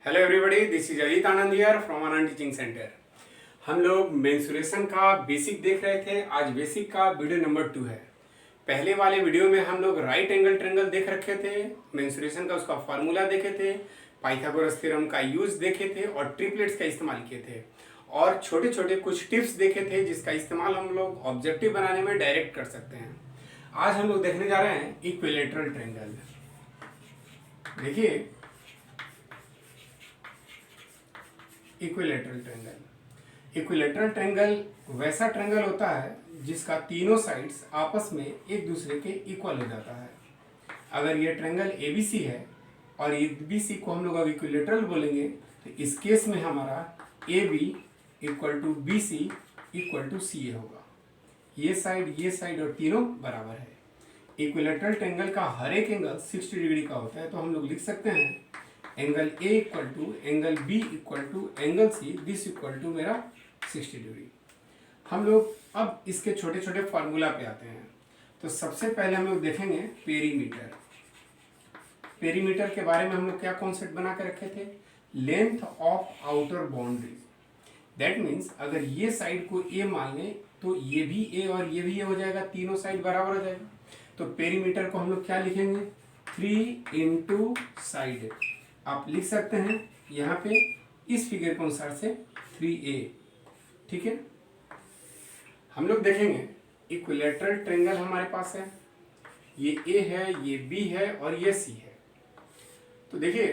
Hello everybody, this is Ajit Anand here from Anand teaching centre. हम लोग mensuration का basic देख रहे थे। आज बेसिक का वीडियो नंबर 2 है। पहले वाले वीडियो में हम लोग राइट एंगल ट्रायंगल देख रखे थे, मेंसुरेशन का उसका फार्मूला देखे थे, पाइथागोरस थ्योरम का यूज देखे थे और ट्रिपलेट्स का इस्तेमाल किए थे और छोटे छोटे कुछ टिप्स देखे थे जिसका इस्तेमाल हम लोग ऑब्जेक्टिव बनाने में डायरेक्ट कर सकते हैं। आज हम लोग देखने जा रहे हैं इक्विलेटरल ट्रायंगल। देखिए, इक्विलेटरल ट्रायंगल। इक्विलेटरल ट्रायंगल वैसा ट्रायंगल होता है जिसका तीनों साइड्स आपस में एक दूसरे के इक्वल हो जाता है। अगर ये ट्रायंगल एबीसी है और एबीसी को हम लोग अब इक्विलेटरल बोलेंगे तो इस केस में हमारा A B equal to B C equal to C A होगा। ये साइड और तीनों बराबर है। इक्विलेटरल ट्रायंगल का हर एक एंगल 60 डिग्री का होता है, तो हम लोग लिख सकते हैं angle A equal to angle B equal to angle C, this equal to मेरा 60 डिग्री। हम लोग अब इसके छोटे छोटे फार्मूला पे आते हैं। तो सबसे पहले हम लोग देखेंगे पेरीमीटर। पेरीमीटर के बारे में हम लोग क्या कॉन्सेप्ट बना के रखे थे? Length of outer boundaries. That means अगर ये साइड को ए मान लें तो ये भी ए और ये भी ए हो जाएगा, तीनों साइड बराबर हो जाएगा। तो पेरीमीटर को हम लोग क्या लिखेंगे? 3 इंटू साइड। आप लिख सकते हैं यहाँ पे इस फिगर के अनुसार से 3a। ठीक है, हम लोग देखेंगे इक्विलेटरल ट्रायंगल हमारे पास है, ये a है, ये b है और ये c है। तो देखिए,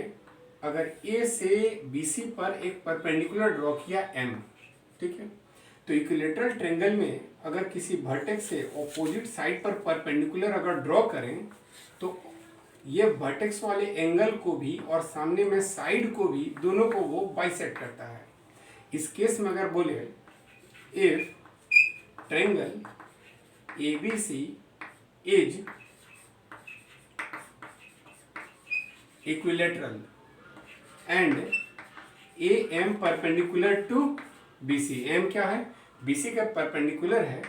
अगर a से bc पर एक परपेंडिकुलर ड्रॉ किया m, ठीक है, तो इक्विलेटरल ट्रायंगल में अगर किसी वर्टेक्स से ऑपोजिट साइड पर परपेंडिकुलर अगर ड्रॉ करें तो ये वर्टेक्स वाले एंगल को भी और सामने में साइड को भी, दोनों को वो बाइसेक्ट करता है। इस केस में अगर बोले if triangle ABC is equilateral and AM perpendicular to BC, M क्या है? BC का परपेंडिकुलर है,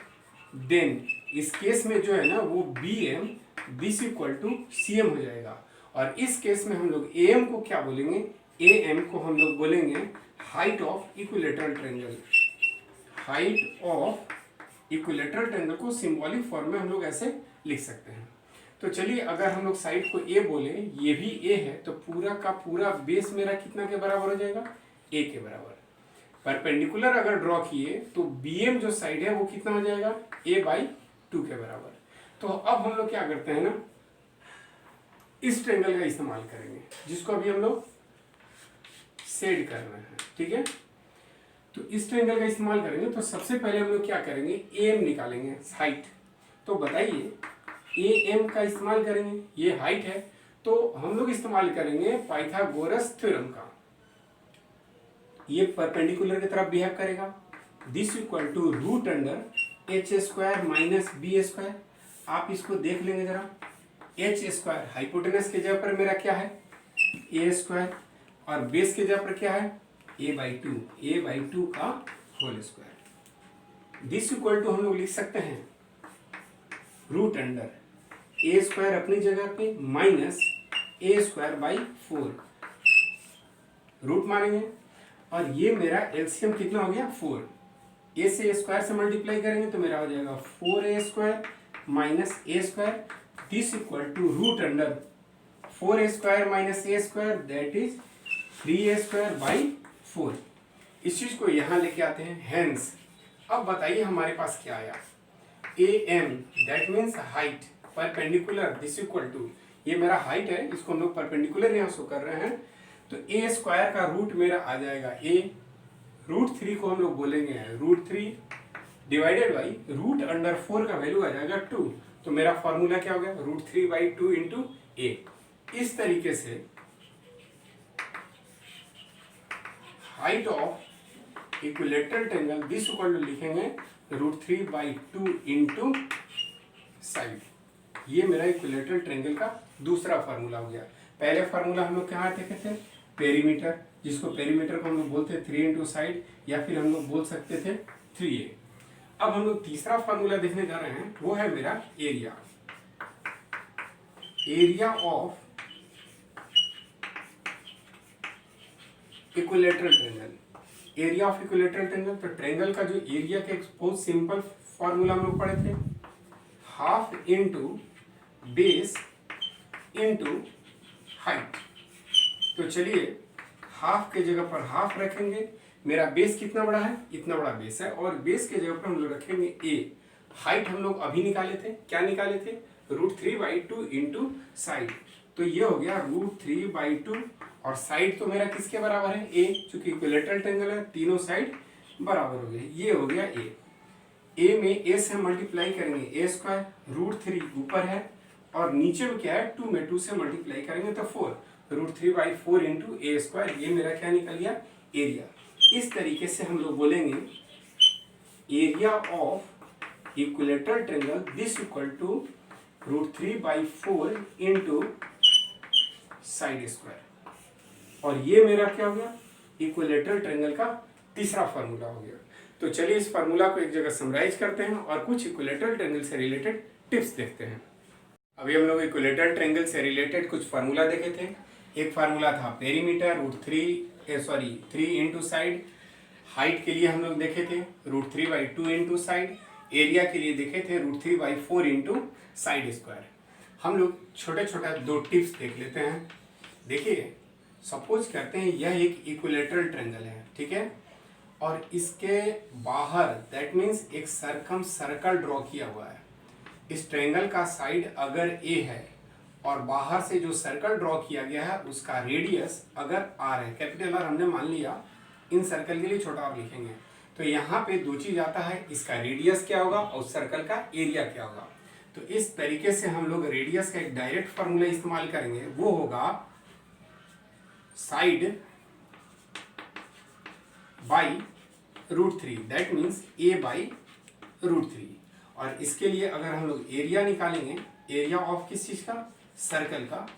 देन इस केस में जो है ना वो BM this equal to CM हो जाएगा। और इस केस में हम लोग AM को क्या बोलेंगे? AM को हम लोग बोलेंगे height of equilateral triangle. Height of equilateral triangle को सिंबॉलिक फॉर्म में हम लोग ऐसे लिख सकते हैं। तो चलिए, अगर हम लोग साइड को A बोले, ये भी A है, तो पूरा का पूरा बेस मेरा कितना के बराबर हो जाएगा? A के बराबर। परपेंडिकुलर अगर ड्रॉ किए तो BM जो साइड है वो कितना हो जाएगा? A/2 के बराबर। तो अब हम लोग क्या करते हैं ना, इस ट्रायंगल का इस्तेमाल करेंगे जिसको अभी हम लोग शेड कर रहे हैं। ठीक है, तो इस ट्रायंगल का इस्तेमाल करेंगे तो सबसे पहले हम लोग क्या करेंगे? AM निकालेंगे, हाइट। तो बताइए, AM का इस्तेमाल करेंगे, ये हाइट है, तो हम लोग इस्तेमाल करेंगे पाइथागोरस थ्योरम का। ये परपेंडिकुलर की तरफ बिहेव करेगा, this equal to root under h square minus b square. आप इसको देख लेंगे जरा, एच स्क्वायर हाइपोटेनस के जगह पर मेरा क्या है? ए स्क्वायर, और बेस के जगह पर क्या है? a/2 का whole square. This equal to हम लोग लिख सकते हैं रूट अंडर ए स्क्वायर अपनी जगह पे माइनस a²/4 रूट मानेंगे, और ये मेरा एलसीएम कितना हो गया? 4। ए से स्क्वायर से मल्टीप्लाई करेंगे तो मेरा हो जाएगा 4a² minus a², this equal to root under 4a² minus a², that is 3a²/4। इस चीज को यहाँ लेके आते हैं, हेंस अब बताइए हमारे पास क्या आया? AM that means height perpendicular, this equal to, ये मेरा हाइट है, इसको हम लोग परपेंडिकुलर यहाँ शो कर रहे हैं, तो a² का रूट मेरा आ जाएगा a, √3 को हम लोग बोलेंगे √3 डिवाइडेड बाई रूट अंडर 4 का वैल्यू आ जाएगा 2। तो मेरा फॉर्मूला क्या हो गया? √3/2 इंटू a। इस तरीके से height of equilateral triangle this equal to लिखेंगे √3/2 इंटू साइड। ये मेरा इक्विलेटरल ट्रायंगल का दूसरा फार्मूला हो गया। पहले फार्मूला हम लोग कहाँ देखे थे? पेरीमीटर, जिसको पेरीमीटर को हम लोग बोलते थे 3 इंटू साइड, या फिर हम लोग बोल सकते थे 3a। अब हम लोग तीसरा फार्मूला देखने जा रहे हैं, वो है मेरा area. Area of equilateral triangle, area of equilateral triangle. तो ट्रायंगल का जो एरिया का एक बहुत सिंपल फॉर्मूला हम लोग पढ़े थे, half into base into height. तो चलिए हाफ के जगह पर हाफ रखेंगे, मेरा बेस कितना बड़ा है, इतना बड़ा बेस है, और बेस के जगह पर हम लोग रखेंगे ए। हाइट हम लोग अभी निकाले थे, क्या निकाले थे, √3/2 इंटू साइड। तो ये हो गया √3/2, और साइड तो मेरा किसके बराबर है, ए, चूंकि इक्विलेटरल ट्रायंगल है, तीनों साइड बराबर हो गए, ये हो गया ए। ए में ए से मल्टीप्लाई करेंगे ए स्क्वायर, √3 ऊपर है और नीचे में क्या है 2 में 2 से मल्टीप्लाई करेंगे तो 4, √3/4 इंटू ए स्क्वायर, ये मेरा क्या निकल गया, एरिया। इस तरीके से हम लोग बोलेंगे area of equilateral triangle this equal to √3/4 into side square, और ये मेरा क्या हो गया, इक्विलेटरल ट्रायंगल का तीसरा फार्मूला हो गया। तो चलिए इस फार्मूला को एक जगह समराइज करते हैं और कुछ इक्विलेटरल ट्रायंगल से रिलेटेड टिप्स देखते हैं। अभी हम लोग इक्विलेटरल ट्रायंगल से रिलेटेड कुछ फार्मूला देखे थे। एक फार्मूला था पेरीमीटर, 3 इंटू साइड। हाइट के लिए हम लोग देखे थे √3/2 इंटू साइड। एरिया के लिए देखे थे √3/4 इंटू साइड स्क्वायर। हम लोग छोटे छोटे दो टिप्स देख लेते हैं। देखिए सपोज करते हैं यह एक इक्विलेटरल ट्रायंगल है, ठीक है, और इसके बाहर दैट मीन्स एक सर्कल ड्रॉ किया हुआ है। इस ट्रायंगल का साइड अगर ए है और बाहर से जो सर्कल ड्रॉ किया गया है उसका रेडियस अगर आर है, कैपिटल आर हमने मान लिया, इन सर्कल के लिए छोटा आर लिखेंगे। तो यहाँ पे दो चीज आता है, इसका रेडियस क्या होगा और सर्कल का एरिया क्या होगा। तो इस तरीके से हम लोग रेडियस का एक डायरेक्ट फार्मूला इस्तेमाल करेंगे, वो होगा side by √3, that means A by √3। और इसके लिए अगर हम लोग एरिया निकालेंगे, एरिया ऑफ किस चीज का, सर्कल का,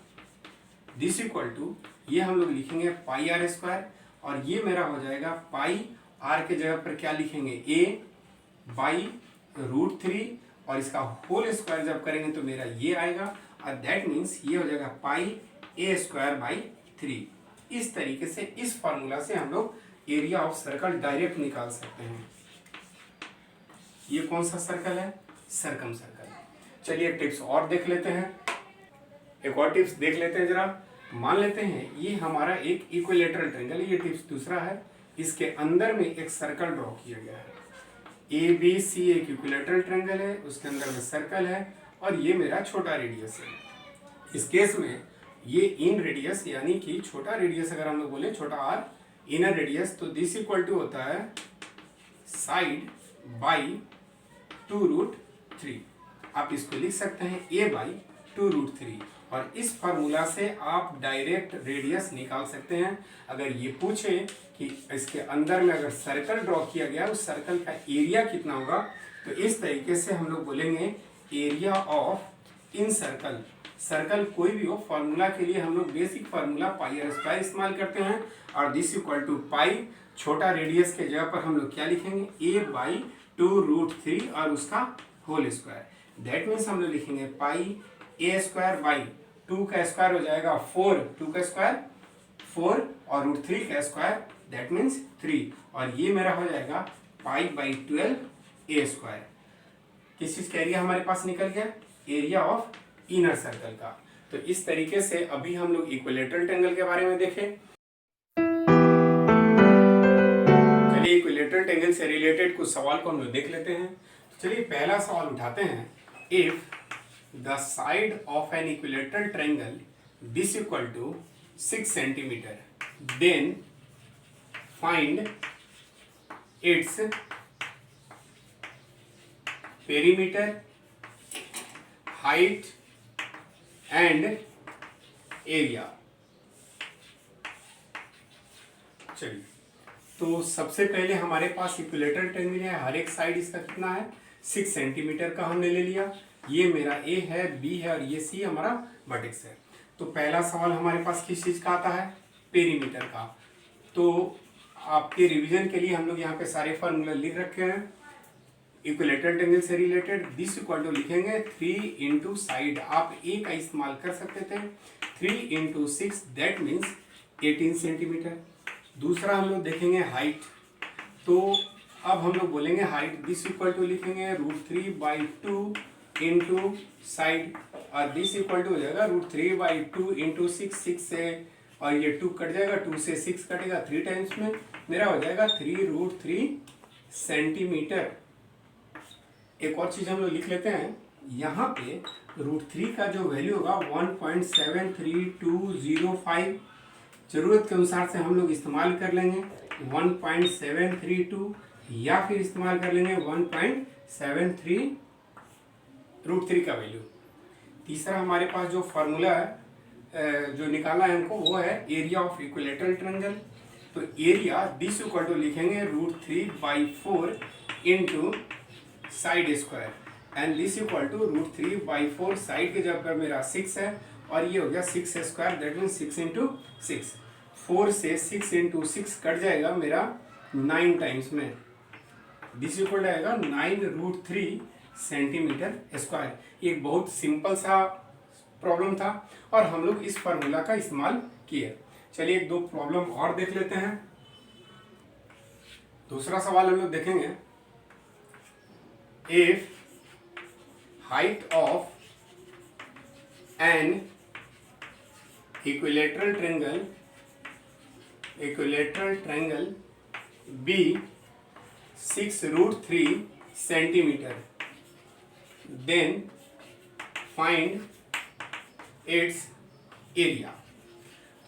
दिस इक्वल टू ये हम लोग लिखेंगे πr², और ये मेरा हो जाएगा पाई, आर के जगह पर क्या लिखेंगे, ए बाई √3, और इसका होल स्क्वायर जब करेंगे तो मेरा ये आएगा, और दैट मीन्स ये हो जाएगा πa²/3। इस तरीके से इस फॉर्मूला से हम लोग एरिया ऑफ सर्कल डायरेक्ट निकाल सकते हैं। ये कौन सा सर्कल है, सर्कम सर्कल। चलिए टिप्स और देख लेते हैं, एक और टिप्स देख लेते हैं जरा। मान लेते हैं ये हमारा एक इक्विलेटरल ट्रायंगल, ये टिप्स दूसरा है, इसके अंदर में एक सर्कल ड्रॉ किया गया है। ABC एक इक्विलेटरल ट्रायंगल है, उसके अंदर में सर्कल है, और ये मेरा छोटा रेडियस है। इस केस में ये इन रेडियस यानी कि छोटा रेडियस अगर हम लोग बोले छोटा आर इनर रेडियस, तो दिस इक्वल टू होता है साइड बाई 2√3। आप इसको लिख सकते हैं a बाई 2√3, और इस फार्मूला से आप डायरेक्ट रेडियस निकाल सकते हैं। अगर ये पूछे कि इसके अंदर में अगर सर्कल ड्रॉ किया गया उस सर्कल का एरिया कितना होगा, तो इस तरीके से हम लोग बोलेंगे area of in circle. Circle कोई भी हो, फार्मूला के लिए हम लोग बेसिक फार्मूला πr² इस्तेमाल करते हैं, और दिस इक्वल टू पाई, छोटा रेडियस के जगह पर हम लोग क्या लिखेंगे, a बाई 2√3 और उसका होल स्क्वायर। दैट मीन्स हम लोग लिखेंगे πa² बाई 2 का स्क्वायर हो जाएगा 4, 2 का स्क्वायर 4, और √3 का स्क्वायर दैट मीन्स 3, और ये मेरा हो जाएगा π/12 a²। किस चीज का एरिया हमारे पास निकल गया, एरिया ऑफ इनर सर्कल का। तो इस तरीके से अभी हम लोग इक्विलेटरल ट्रायंगल के बारे में देखें। चलिए इक्विलेटरल ट्रायंगल से रिलेटेड कुछ सवाल को हम लोग देख लेते हैं। तो चलिए पहला सवाल उठाते हैं, if the side of an equilateral triangle this equal to 6 centimetre, then find its perimeter, height and area. चलिए तो सबसे पहले हमारे पास इक्विलेटरल ट्रायंगल है, हर एक साइड इसका कितना है 6 सेंटीमीटर का हमने ले लिया। ये मेरा ए है, बी है, और ये सी हमारा वर्टेक्स है। तो पहला सवाल हमारे पास किस चीज का आता है, पेरीमीटर का। तो आपके रिवीजन के लिए हम लोग यहाँ पे सारे फॉर्मूला लिख रखे हैं। इक्विलेटरल ट्रायंगल से रिलेटेड दिस इक्वल टू लिखेंगे 3 इंटू साइड, आप ए का इस्तेमाल कर सकते थे, 3 इंटू 6 दैट मीन्स 18 सेंटीमीटर। दूसरा हम लोग देखेंगे हाइट। तो अब हम लोग बोलेंगे हाइट दिस इक्वल टू लिखेंगे √3/2 इंटू साइड, और दिस इक्वल टू हो जाएगा √3/2 इंटू 6 से, और ये 2 कट जाएगा, 2 से 6 कटेगा 3 टाइम्स में, मेरा हो जाएगा 3√3 सेंटीमीटर। एक और चीज़ हम लोग लिख लेते हैं, यहाँ पे √3 का जो वैल्यू होगा 1.73205, ज़रूरत के अनुसार से हम लोग इस्तेमाल कर लेंगे 1.732, या फिर इस्तेमाल कर लेंगे 1.73 √3 का वैल्यू। तीसरा हमारे पास जो फार्मूला है जो निकालना है हमको, वो है एरिया ऑफ इक्विलेटरल ट्रायंगल। तो एरिया दिस इक्वल टू लिखेंगे √3/4 into side square, and this equal to √3/4, side के जगह पर मेरा 6 है, और ये हो गया 6 स्क्वायर, दैट मीन 6 इंटू 6। 4 से 6 इंटू 6 कट जाएगा मेरा 9 टाइम्स में, दिस इक्वल आएगा 9√3 सेंटीमीटर स्क्वायर। एक बहुत सिंपल सा प्रॉब्लम था और हम लोग इस फार्मूला का इस्तेमाल किए। चलिए एक दो प्रॉब्लम और देख लेते हैं। दूसरा सवाल हम लोग देखेंगे, if height of an equilateral triangle be 6√3 centimetre, then find its area.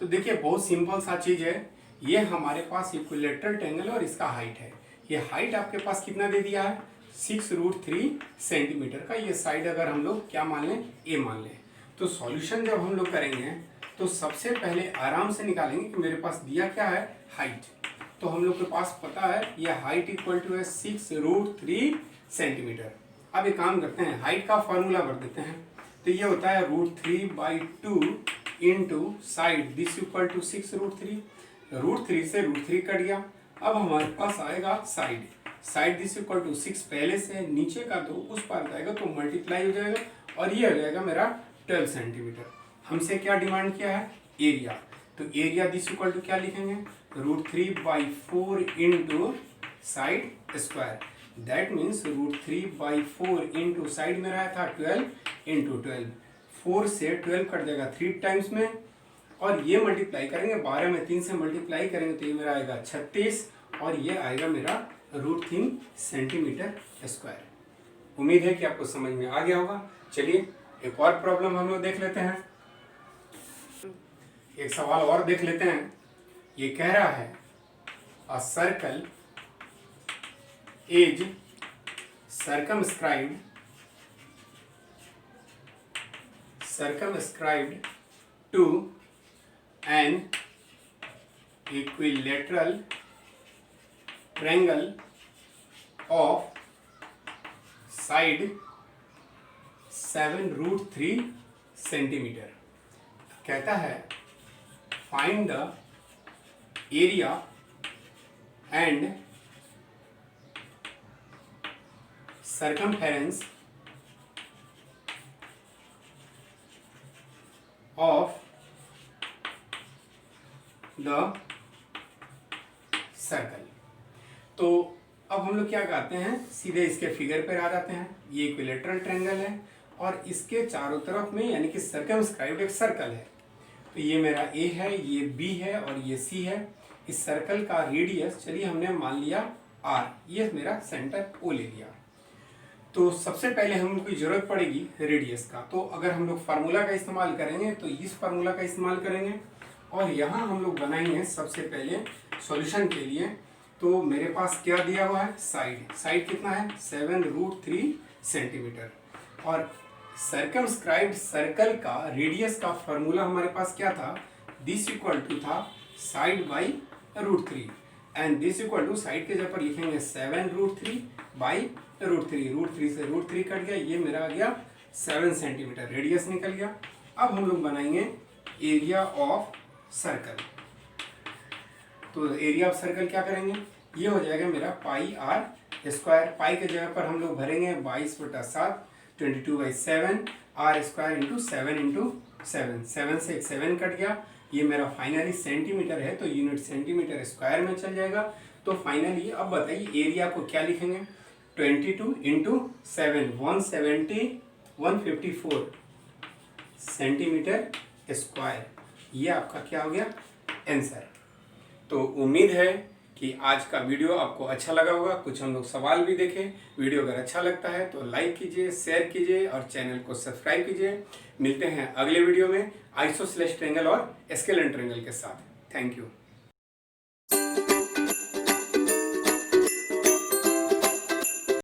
तो देखिए बहुत सिंपल सा चीज़ है, ये हमारे पास इक्विलेटरल ट्रायंगल और इसका हाइट है। ये हाइट आपके पास कितना दे दिया है 6√3 सेंटीमीटर का। ये साइड अगर हम लोग क्या मान लें, ए मान लें। तो सॉल्यूशन जब हम लोग करेंगे तो सबसे पहले आराम से निकालेंगे कि मेरे पास दिया क्या है हाइट। तो हम लोग के पास पता है ये हाइट इक्वल टू है 6√3 सेंटीमीटर। अब एक काम करते हैं, हाइट का फॉर्मूला भर देते हैं। तो ये होता है √3/2 into side this equal to 6√3। √3 से √3 कट गया, अब हमारे पास आएगा side. Side this equal to 6 पहले से, नीचे का तो उस पार जाएगा तो मल्टीप्लाई हो जाएगा, और ये हो जाएगा मेरा 12 सेंटीमीटर। हमसे क्या डिमांड किया है एरिया। तो एरिया दिस इक्वल टू क्या लिखेंगे √3/4 into side square, that means √3/4 into side में रहा था 12 इंटू 12। 4 से 12 कट जाएगा 3 टाइम्स में, और ये मल्टीप्लाई करेंगे 12 में 3 से मल्टीप्लाई करेंगे तो ये मेरा आएगा 36, और ये आएगा मेरा √3 सेंटीमीटर स्क्वायर। उम्मीद है कि आपको समझ में आ गया होगा। चलिए एक और प्रॉब्लम हम लोग देख लेते हैं, एक सवाल और देख लेते हैं। ये कह रहा है a circle is circumscribed to an equilateral triangle of side 7√3 centimetre. कहता है find the area and circumference of the circle। तो अब हम लोग क्या करते हैं, सीधे इसके फिगर पर आ जाते हैं। ये इक्विलेटरल ट्रायंगल है और इसके चारों तरफ में यानी कि सर्कमस्क्राइब्ड एक सर्कल है। तो ये मेरा ए है, ये बी है और ये सी है। इस सर्कल का रेडियस चलिए हमने मान लिया आर, ये मेरा सेंटर ओ ले लिया। तो सबसे पहले हम लोग की जरूरत पड़ेगी रेडियस का। तो अगर हम लोग फार्मूला का इस्तेमाल करेंगे तो इस फार्मूला का इस्तेमाल करेंगे, और यहाँ हम लोग बनाएंगे सबसे पहले सॉल्यूशन के लिए। तो मेरे पास क्या दिया हुआ है साइड कितना है 7√3 सेंटीमीटर, और सर्कमस्क्राइब्ड सर्कल का रेडियस का फार्मूला हमारे पास क्या था, दिस इक्वल टू था side by √3, and this equal to side के जगह पर लिखेंगे 7√3 बाई √3 से √3 कट गया, ये मेरा आ गया 7 सेंटीमीटर, रेडियस निकल गया। अब हम लोग बनाएंगे एरिया ऑफ सर्कल। तो एरिया ऑफ सर्कल क्या करेंगे, ये हो जाएगा मेरा पाई आर स्क्वायर। पाई के जगह पर हम लोग भरेंगे 22/7, 22/7, आर स्क्वायर इंटू 7 इंटू 7, 7 से एक 7 कट गया, ये मेरा फाइनली सेंटीमीटर है तो यूनिट सेंटीमीटर स्क्वायर में चल जाएगा। तो फाइनली अब बताइए एरिया को क्या लिखेंगे, 22 इंटू 7, 170, 154 सेंटीमीटर स्क्वायर, ये आपका क्या हो गया आंसर। तो उम्मीद है कि आज का वीडियो आपको अच्छा लगा होगा, कुछ हम लोग सवाल भी देखें। वीडियो अगर अच्छा लगता है तो लाइक कीजिए, शेयर कीजिए और चैनल को सब्सक्राइब कीजिए। मिलते हैं अगले वीडियो में आइसोसेलेस ट्रायंगल और स्केलेन ट्रायंगल के साथ। Thank you.